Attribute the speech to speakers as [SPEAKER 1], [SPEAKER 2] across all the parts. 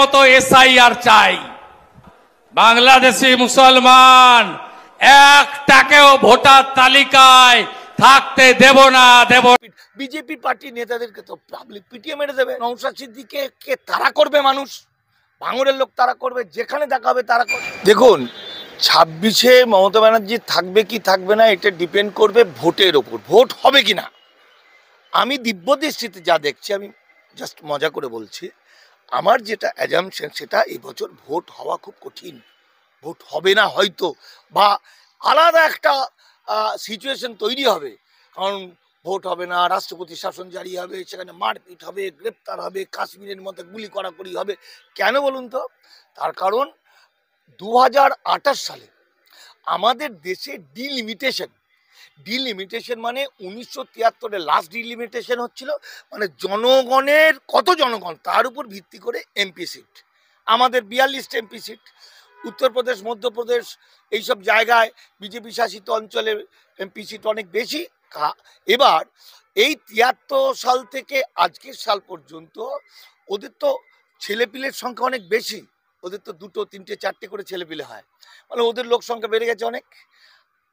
[SPEAKER 1] মতো এসআইআর চাই। বাংলাদেশি মুসলমান একটাকেও ভোটার তালিকায় থাকতে দেব না, দেব।
[SPEAKER 2] বিজেপি পার্টি নেতাদেরকে তো পাবলিক পিটিয়ে মেরে দেবে। নওশাদ সিদ্দিকীকে কে তারা করবে? মানুষ ভাঙড়ের লোক তারা করবে, যেখানে দেখা হবে তারা করবে। দেখুন, 26-এ মমতা ব্যানার্জি থাকবে কি থাকবে না এটা ডিপেন্ড করবে ভোটের ওপর, ভোট হবে কি না। আমি দিব্য দৃষ্টিতে যা দেখছি, আমি জাস্ট মজা করে বলছি, আমার যেটা অ্যাজাম্পশন সেটা এবছর ভোট হওয়া খুব কঠিন। ভোট হবে না হয়তো, বা আলাদা একটা সিচুয়েশন তৈরি হবে। কারণ ভোট হবে না, রাষ্ট্রপতি শাসন জারি হবে, সেখানে মারপিট হবে, গ্রেপ্তার হবে, কাশ্মীরের মধ্যে গুলি করাকরি হবে। কেন বলুন তো? তার কারণ 2028 সালে আমাদের দেশে ডিলিমিটেশন মানে 1973-এ লাস্ট ডিলিমিটেশন হচ্ছিল, মানে জনগণের কত জনগণ তার উপর ভিত্তি করে এমপি সিট। আমাদের 42টা এমপি সিট। উত্তরপ্রদেশ, মধ্যপ্রদেশ এইসব জায়গায় বিজেপি শাসিত অঞ্চলে এমপি সিট অনেক বেশি। এবার এই 73 সাল থেকে আজকের সাল পর্যন্ত ওদের তো ছেলেপিলের সংখ্যা অনেক বেশি। ওদের তো 2, 3, 4 করে ছেলেপিলে হয়, মানে ওদের লোক সংখ্যা বেড়ে গেছে অনেক।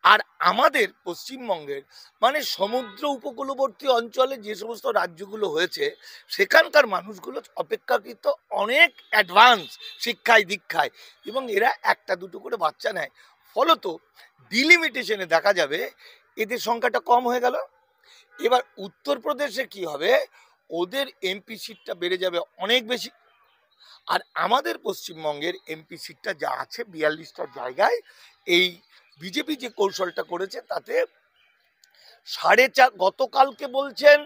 [SPEAKER 2] আর আমাদের পশ্চিমবঙ্গের মানে সমুদ্র উপকূলবর্তী অঞ্চলে যে সমস্ত রাজ্যগুলো হয়েছে সেখানকার মানুষগুলো অপেক্ষাকৃত অনেক অ্যাডভান্স শিক্ষায় দীক্ষায়, এবং এরা 1-2 করে বাচ্চা নেয়। ফলত ডিলিমিটেশনে দেখা যাবে এদের সংখ্যাটা কম হয়ে গেল। এবার উত্তরপ্রদেশে কি হবে, ওদের এমপি সিটটা বেড়ে যাবে অনেক বেশি। আর আমাদের পশ্চিমবঙ্গের এমপি সিটটা যা আছে 42টা জায়গায়, এই বিজেপি যে কৌশলটা করেছে তাতে 4.5 গতকালকে বলছেন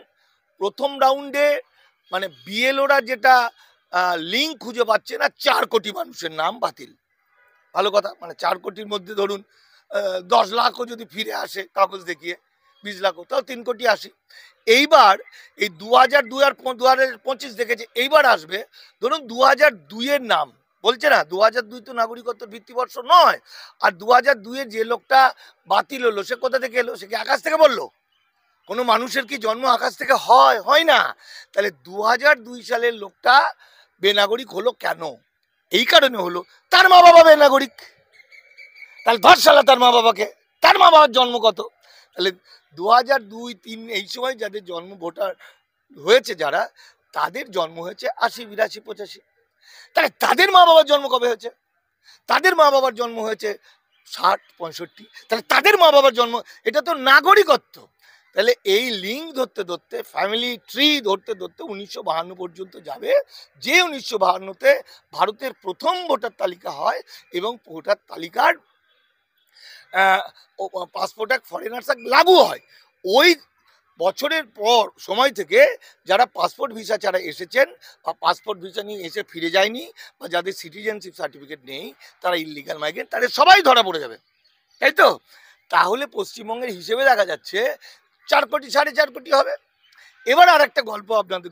[SPEAKER 2] প্রথম রাউন্ডে মানে বিএলওরা যেটা লিঙ্ক খুঁজে পাচ্ছে না, 4 কোটি মানুষের নাম বাতিল। ভালো কথা, মানে 4 কোটির মধ্যে ধরুন 10 লাখও যদি ফিরে আসে কাগজ দেখিয়ে, 20 লাখও, তাও 3 কোটি আসে। এইবার এই 2002 আর 2025 দেখেছে, এইবার আসবে ধরুন 2002-এর নাম বলছে না, 2002 তো নাগরিকত্ব ভিত্তিবর্ষ নয়। আর 2002-এ যে লোকটা বাতিল হলো সে কোথা থেকে এলো? সে কি আকাশ থেকে বললো? কোনো মানুষের কি জন্ম আকাশ থেকে হয়? হয় না। তাহলে 2002 সালের লোকটা বেনাগরিক হলো কেন? এই কারণে হলো তার মা বাবা বেনাগরিক। তাহলে ধর শালা তার মা বাবাকে, তার মা বাবার জন্ম কত? তাহলে 2002-3 এই সময় যাদের জন্ম ভোটার হয়েছে যারা, তাদের জন্ম হয়েছে 80, 82, 85। তাহলে তাদের মা বাবার জন্ম কবে হয়েছে? তাদের মা বাবার জন্ম হয়েছে 60, 65। তাহলে তাদের মা বাবার জন্ম, এটা তো নাগরিকত্ব। তাহলে এই লিঙ্ক ধরতে ধরতে, ফ্যামিলি ট্রি ধরতে ধরতে 1952 পর্যন্ত যাবে, যে 1952-তে ভারতের প্রথম ভোটার তালিকা হয় এবং ভোটার তালিকার পাসপোর্ট অ্যাক্ট, ফরেনার্স অ্যাক্ট লাগু হয়। ওই বছরের পর সময় থেকে যারা পাসপোর্ট ভিসা ছাড়া এসেছেন বা পাসপোর্ট ভিসা নিয়ে এসে ফিরে যায়নি, বা যাদের সিটিজেনশিপ সার্টিফিকেট নেই, তারা ইললিগাল মাইগ্রেন্ট, তাদের সবাই ধরা পড়ে যাবে, তাই তো? তাহলে পশ্চিমবঙ্গের হিসেবে দেখা যাচ্ছে 4 কোটি, 4.5 কোটি হবে। এবার আর একটা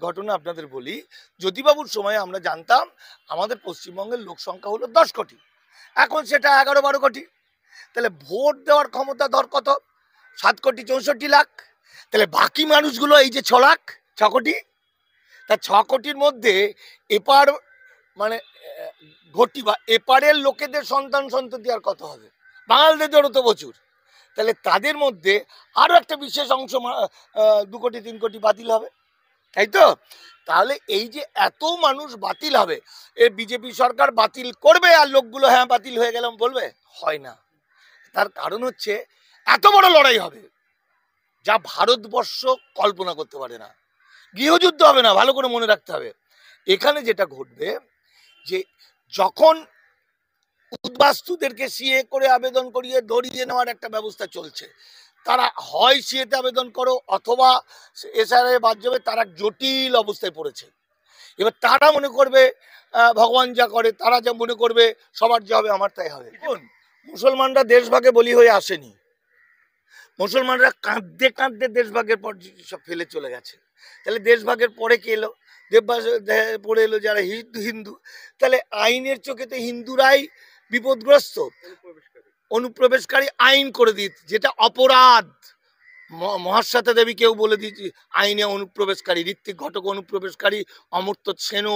[SPEAKER 2] ঘটনা আপনাদের বলি। জ্যোতিবাবুর সময় আমরা জানতাম আমাদের পশ্চিমবঙ্গের লোক সংখ্যা হলো 10 কোটি, এখন সেটা 11-12 কোটি। তাহলে ভোট দেওয়ার ক্ষমতা ধর কত? 7 কোটি 64 লাখ। তাহলে বাকি মানুষগুলো এই যে 6 কোটি, তা 6 কোটির মধ্যে এপার মানে ঘটি বা এপারের লোকেদের সন্তান সন্ততি আর কত হবে? বাঙালিদেরও তো প্রচুর। তাহলে তাদের মধ্যে আরও একটা বিশেষ অংশ 2 কোটি 3 কোটি বাতিল হবে, তাই তো? তাহলে এই যে এত মানুষ বাতিল হবে, এ বিজেপি সরকার বাতিল করবে আর লোকগুলো হ্যাঁ বাতিল হয়ে গেলাম বলবে? হয় না। তার কারণ হচ্ছে এত বড় লড়াই হবে যা ভারতবর্ষ কল্পনা করতে পারে না। গৃহযুদ্ধ হবে না, ভালো করে মনে রাখতে হবে। এখানে যেটা ঘটবে যে যখন উদ্বাস্তুদেরকে সিএ করে আবেদন করিয়ে ধরিয়ে নেওয়ার একটা ব্যবস্থা চলছে, তারা হয় সিএতে আবেদন করো অথবা এসআরআই বাদ যাবে, তারা জটিল অবস্থায় পড়েছে। এবার তারা মনে করবে ভগবান যা করে, তারা যা মনে করবে সবার যা হবে আমার তাই হবে। দেখুন, মুসলমানরা দেশভাগে বলি হয়ে আসেনি। মুসলমানরা কাঁদতে কাঁদতে দেশভাগের পর সব ফেলে চলে গেছে। তাহলে দেশভাগের পরে কে এলো? পড়ে এলো যারা হিন্দু। তাহলে আইনের চোখেতে হিন্দুরাই বিপদগ্রস্ত, অনুপ্রবেশকারী আইন করে দিত, যেটা অপরাধ। মহাশ্বেতা দেবী কেউ বলে দিয়েছি আইনে অনুপ্রবেশকারী, ঋত্বিক ঘটক অনুপ্রবেশকারী, অমর্ত্য সেনও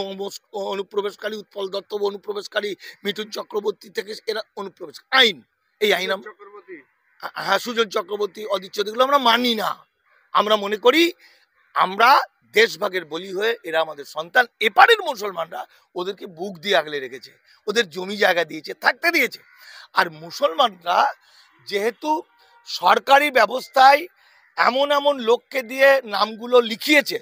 [SPEAKER 2] অনুপ্রবেশকারী, উৎপল দত্ত অনুপ্রবেশকারী, মিঠুন চক্রবর্তী থেকে এরা অনুপ্রবেশ আইন। এই আইন হ্যাঁ, সুজন চক্রবর্তী, অদিত চৌধুরী আমরা মানি না। আমরা মনে করি আমরা দেশভাগের বলি হয়ে এরা আমাদের সন্তান। এপারের মুসলমানরা ওদেরকে বুক দিয়ে আগলে রেখেছে, ওদের জমি জায়গা দিয়েছে, থাকতে দিয়েছে। আর মুসলমানরা যেহেতু সরকারি ব্যবস্থায় এমন এমন লোককে দিয়ে নামগুলো লিখিয়েছে,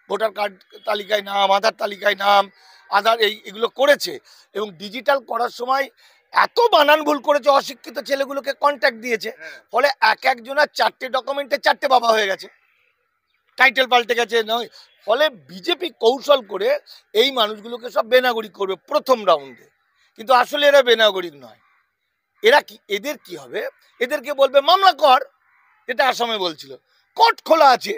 [SPEAKER 2] ভোটার কার্ড তালিকায় নাম, আধার তালিকায় নাম, আধার এগুলো করেছে, এবং ডিজিটাল করার সময় এত বানান ভুল করেছে, অশিক্ষিত ছেলেগুলোকে কন্ট্যাক্ট দিয়েছে, ফলে এক একজনের 4টে ডকুমেন্টে 4টে বাবা হয়ে গেছে, টাইটেল পাল্টে গেছে নয়। ফলে বিজেপি কৌশল করে এই মানুষগুলোকে সব বেনাগরিক করবে প্রথম রাউন্ডে, কিন্তু আসলে এরা বেনাগরিক নয়। এরা কি, এদের কি হবে, এদেরকে বলবে মামলা কর, এটা আসামে বলছিল, কোর্ট খোলা আছে,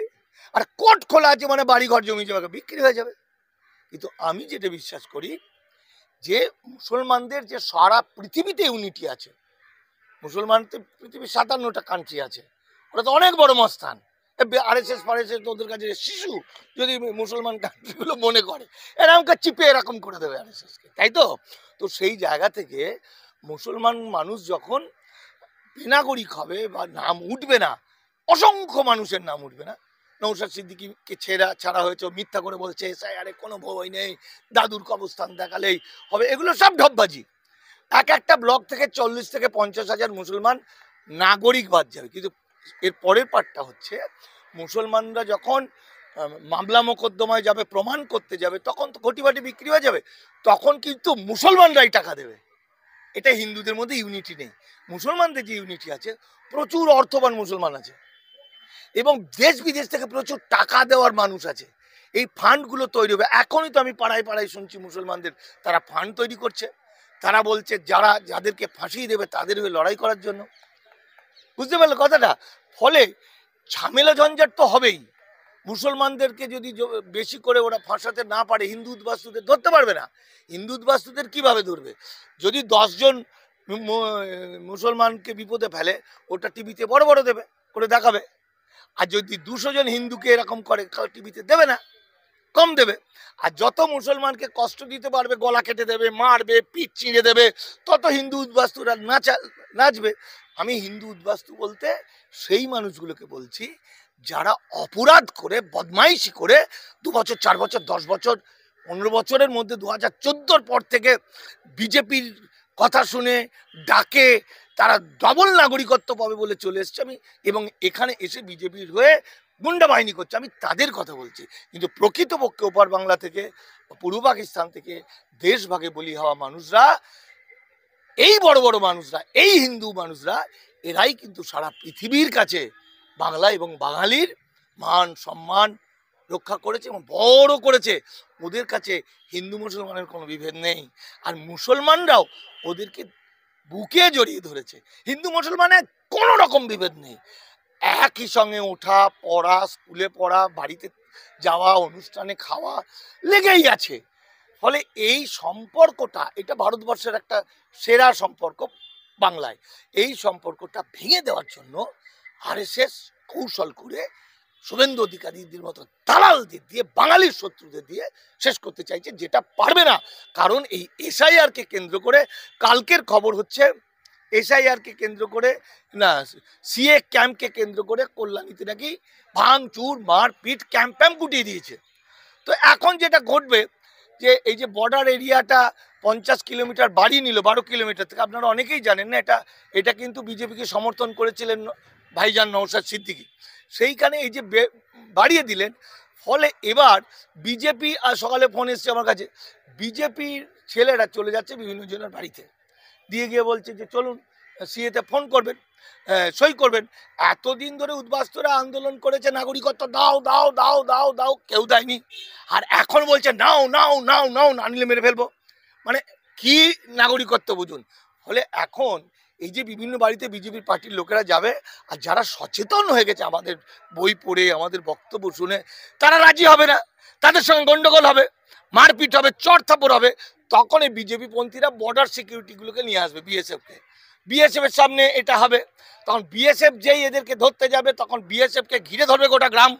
[SPEAKER 2] আর কোর্ট খোলা আছে মানে বাড়িঘর জমি জমা বিক্রি হয়ে যাবে। কিন্তু আমি যেটা বিশ্বাস করি যে মুসলমানদের যে সারা পৃথিবীতে ইউনিটি আছে, মুসলমানদের পৃথিবীর 57টা কান্ট্রি আছে, ওরা তো অনেক বড় মস্তান। আরএসএস ফারএসএস ওদের কাছে শিশু, যদি মুসলমান কান্ট্রিগুলো মনে করে এরকম চিপে এরকম করে দেবে আরএসএসকে, তাই তো। তো সেই জায়গা থেকে মুসলমান মানুষ যখন বেনাগরিক হবে বা নাম উঠবে না, অসংখ্য মানুষের নাম উঠবে না। নওশাদ সিদ্দিকীকে ছাড়া হয়েছে, মিথ্যা করে বলছে এসআইআরে কোনো ভয় নেই, দাদুর কবরস্থান দেখালেই হবে, এগুলো সব ঢপবাজি। এক একটা ব্লক থেকে 40 থেকে 50 হাজার মুসলমান নাগরিক বাদ যাবে। কিন্তু এর পরের পার্টটা হচ্ছে মুসলমানরা যখন মামলা মোকদ্দমায় যাবে, প্রমাণ করতে যাবে, তখন তো ঘটিবাটি বিক্রি হয়ে যাবে, তখন কিন্তু মুসলমানরাই টাকা দেবে। এটা হিন্দুদের মধ্যে ইউনিটি নেই। মুসলমানদের যে ইউনিটি আছে, প্রচুর অর্থবান মুসলমান আছে এবং দেশ বিদেশ থেকে প্রচুর টাকা দেওয়ার মানুষ আছে। এই ফান্ডগুলো তৈরি হবে। এখনই তো আমি পাড়ায় পাড়ায় শুনছি মুসলমানদের তারা ফান্ড তৈরি করছে, তারা বলছে যাদেরকে ফাঁসিয়ে দেবে তাদের হয়ে লড়াই করার জন্য। বুঝতে পারলে কথাটা? ফলে ঝামেলা ঝঞ্ঝাট তো হবেই। মুসলমানদেরকে যদি বেশি করে ওরা ফাঁসাতে না পারে, হিন্দু উদ্বাস্তুদের ধরতে পারবে না। হিন্দু উদ্বাস্তুদের কিভাবে ধরবে? যদি 10 জন মুসলমানকে বিপদে ফেলে, ওটা টিভিতে বড় বড় দেবে করে দেখাবে। আর যদি 200 জন হিন্দুকে এরকম করে, টিভিতে দেবে না, কম দেবে। আর যত মুসলমানকে কষ্ট দিতে পারবে, গলা কেটে দেবে, মারবে, পিঠ চিঁড়ে দেবে, তত হিন্দু উদ্বাস্তুরা নাচবে। আমি হিন্দু উদ্বাস্তু বলতে সেই মানুষগুলোকে বলছি যারা অপরাধ করে, বদমাইশি করে 2 বছর, 4 বছর, 10 বছর, 15 বছরের মধ্যে 2014 পর থেকে বিজেপির কথা শুনে ডাকে তারা ডবল নাগরিকত্ব পাবে বলে চলে এসছে। আমি এবং এখানে এসে বিজেপির হয়ে গুন্ডা বাহিনী করছে, আমি তাদের কথা বলছি। কিন্তু প্রকৃতপক্ষে ওপার বাংলা থেকে, পূর্ব পাকিস্তান থেকে দেশভাগে বলি হওয়া মানুষরা, এই বড় বড় মানুষরা, এই হিন্দু মানুষরা, এরাই কিন্তু সারা পৃথিবীর কাছে বাংলা এবং বাঙালির মান সম্মান রক্ষা করেছে এবং বড় করেছে। ওদের কাছে হিন্দু মুসলমানের কোনো বিভেদ নেই। আর মুসলমানরাও ওদেরকে বুকে জড়িয়ে ধরেছে। হিন্দু মুসলমানের কোনো রকম বিভেদ নেই। একই সঙ্গে ওঠা, পড়া, স্কুলে পড়া, বাড়িতে যাওয়া, অনুষ্ঠানে খাওয়া লেগেই আছে। ফলে এই সম্পর্কটা, এটা ভারতবর্ষের একটা সেরা সম্পর্ক বাংলায়। এই সম্পর্কটা ভেঙে দেওয়ার জন্য আরএসএস কৌশল করে শুভেন্দু অধিকারীদের মতো দালালদের দিয়ে, বাঙালির শত্রুদের দিয়ে শেষ করতে চাইছে, যেটা পারবে না। কারণ এই এসআইআরকে কেন্দ্র করে, কালকের খবর হচ্ছে এসআইআরকে কেন্দ্র করে না, সিএ ক্যাম্পকে কেন্দ্র করে কল্যাণীতে নাকি ভাঙচুর, মারপিট, ক্যাম্প গুটিয়ে দিয়েছে। তো এখন যেটা ঘটবে, যে এই যে বর্ডার এরিয়াটা 50 কিলোমিটার বাড়িয়ে নিল 12 কিলোমিটার থেকে, আপনারা অনেকেই জানেন না, এটা কিন্তু বিজেপিকে সমর্থন করেছিলেন ভাইজান নওশাদ সিদ্দিকী। সেইখানে এই যে বাড়িয়ে দিলেন, ফলে এবার বিজেপি, আর সকালে ফোন এসছে আমার কাছে, বিজেপির ছেলেরা চলে যাচ্ছে বিভিন্ন জনের বাড়িতে, দিয়ে গিয়ে বলছে যে চলুন সিএতে ফোন করবেন, সই করবেন। এতদিন ধরে উদ্বাস্তুরা আন্দোলন করেছে, নাগরিকত্ব দাও দাও দাও দাও দাও, কেউ দেয়নি। আর এখন বলছে নাও নাও নাও নাও, না নিলে মেরে ফেলবো। মানে কি নাগরিকত্ব বুঝুন। ফলে এখন এই যে বিভিন্ন বাড়িতে বিজেপির পার্টির লোকেরা যাবে, আর যারা সচেতন হয়ে গেছে আমাদের বই পড়ে, আমাদের বক্তব্য শুনে, তারা রাজি হবে না, তাদের সঙ্গে গন্ডগোল হবে, মারপিট হবে, চড় থাপড় হবে। তখন এই বিজেপি পন্থীরা বর্ডার সিকিউরিটিগুলোকে নিয়ে আসবে, বিএসএফকে, বিএসএফ এর সামনে এটা হবে, তখন বিএসএফ যেই এদেরকে ধরতে যাবে তখন বিএসএফ কে ঘিরে ধরবে গোটা গ্রাম,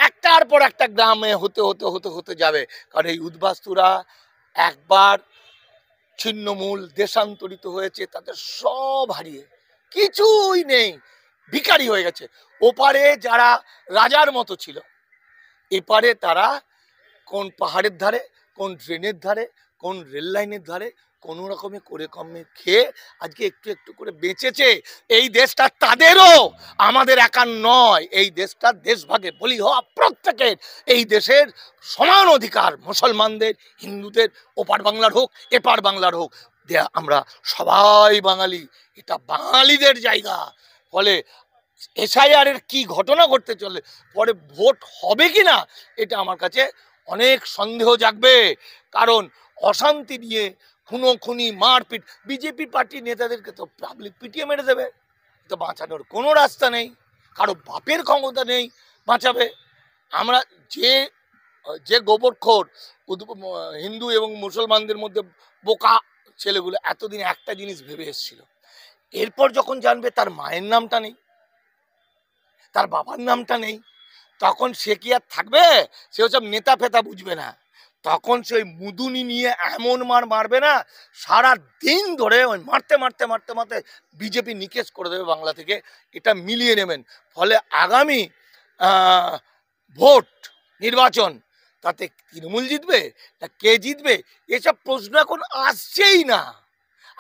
[SPEAKER 2] একটার পর একটা গ্রামে হতে হতে হতে হতে যাবে। কারণ এই উদ্বাস্তুরা একবার ছিন্নমূল দেশান্তরিত হয়েছে, তাদের সব হারিয়ে কিছুই নেই, ভিখারি হয়ে গেছে। ওপারে যারা রাজার মতো ছিল, এপারে তারা কোন পাহাড়ের ধারে, কোন ড্রেনের ধারে, কোন রেল লাইনের ধারে কোনো রকমে করে কমে খেয়ে আজকে একটু একটু করে বেঁচেছে। এই দেশটা তাদেরও, আমাদের একার নয়। এই দেশটা দেশভাগে বলি হওয়া প্রত্যেকের। এই দেশের সমান অধিকার মুসলমানদের, হিন্দুদের, ওপার বাংলার হোক এপার বাংলার হোক, আমরা সবাই বাঙালি, এটা বাঙালিদের জায়গা। ফলে এসআইআর এর কি ঘটনা ঘটতে চলে, পরে ভোট হবে কি না, এটা আমার কাছে অনেক সন্দেহ জাগবে। কারণ অশান্তি নিয়ে খুনোখুনি মারপিট, বিজেপি পার্টির নেতাদেরকে তো পাবলিক পিটিয়ে মেরে দেবে, তো বাঁচানোর কোনো রাস্তা নেই, কারো বাপের ক্ষমতা নেই বাঁচাবে। আমরা যে যে গোবরখোর হিন্দু এবং মুসলমানদের মধ্যে বোকা ছেলেগুলো এতদিন একটা জিনিস ভেবে এসেছিল, এরপর যখন জানবে তার মায়ের নামটা নেই, তার বাবার নামটা নেই, তখন সে কি আর থাকবে? সে ওসব নেতা ফেতা বুঝবে না, তখন সে ওই মুদুনি নিয়ে এমন মারবে না, সারা দিন ধরে ওই মারতে মারতে মারতে মারতে বিজেপি নিকেশ করে দেবে বাংলা থেকে, এটা মিলিয়ে নেবেন। ফলে আগামী ভোট নির্বাচন, তাতে তৃণমূল জিতবে না কে জিতবে এসব প্রশ্ন এখন আসছেই না।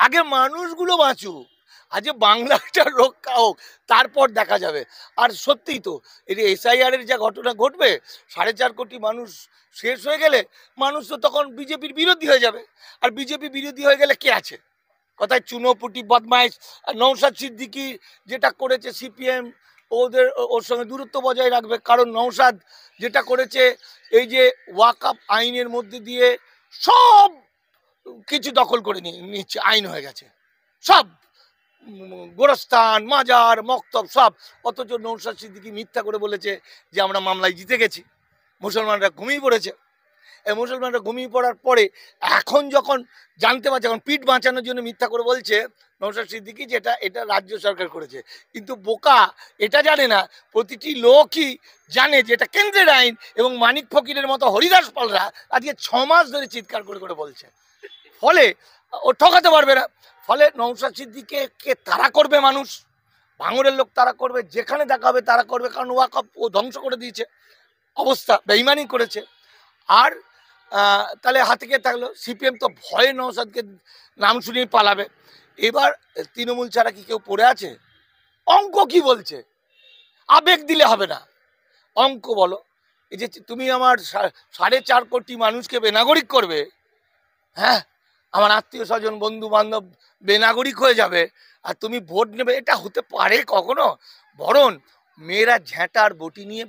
[SPEAKER 2] আগে মানুষগুলো বাঁচুক, আজ বাংলাটা রক্ষা হোক, তারপর দেখা যাবে। আর সত্যিই তো এই এসআইআর এর যা ঘটনা ঘটবে, 4.5 কোটি মানুষ শেষ হয়ে গেলে মানুষ তো তখন বিজেপির বিরোধী হয়ে যাবে। আর বিজেপি বিরোধী হয়ে গেলে কে আছে কথায়? চুনোপুটি বদমাইশ নওশাদ সিদ্দিকী যেটা করেছে, সিপিএম ওর সঙ্গে দূরত্ব বজায় রাখবে। কারণ নওশাদ যেটা করেছে, এই যে ওয়াকফ আইনের মধ্যে দিয়ে সব কিছু দখল করে নিচ্ছে, আইন হয়ে গেছে সব, গোরস্থান, মাজার, মক্তব সব। অথচ নওশাদ সিদ্দিকী মিথ্যা করে বলেছে যে আমরা মামলায় জিতে গেছি। মুসলমানরা ঘুমিয়ে পড়েছে। এই মুসলমানরা ঘুমিয়ে পড়ার পরে এখন যখন জানতে পারছে, এখন পিঠ বাঁচানোর জন্য মিথ্যা করে বলছে নওশাদ সিদ্দিকী যেটা এটা রাজ্য সরকার করেছে। কিন্তু বোকা এটা জানে না, প্রতিটি লোকই জানে যে এটা কেন্দ্রের আইন, এবং মানিক ফকিরের মতো হরিদাস পালরা আজকে 6 মাস ধরে চিৎকার করে করে বলছে। ফলে ও ঠকাতে পারবে না। ফলে নওশাদ সিদ্দিকীকে তাড়া করবে মানুষ, ভাঙড়ের লোক তাড়া করবে, যেখানে দেখা হবে তাড়া করবে। কারণ ওয়াকফ ও ধ্বংস করে দিয়েছে, অবস্থা বেঈমানি করেছে। আর তাহলে হাতে কে থাকলো? সিপিএম তো ভয়ে নওশাদকে নাম শুনিয়ে পালাবে। এবার তৃণমূল ছাড়া কি কেউ পড়ে আছে? অঙ্ক কি বলছে? আবেগ দিলে হবে না, অঙ্ক বলো। এই যে তুমি আমার 4.5 কোটি মানুষকে বেনাগরিক করবে, হ্যাঁ, আমার আত্মীয় স্বজন বন্ধু বান্ধব বেনাগরিক হয়ে যাবে, আর তুমি ভোট নেবে, এটা হতে পারে কখনো? বরং মেয়েরা ঝ্যাঁটার বটি নিয়ে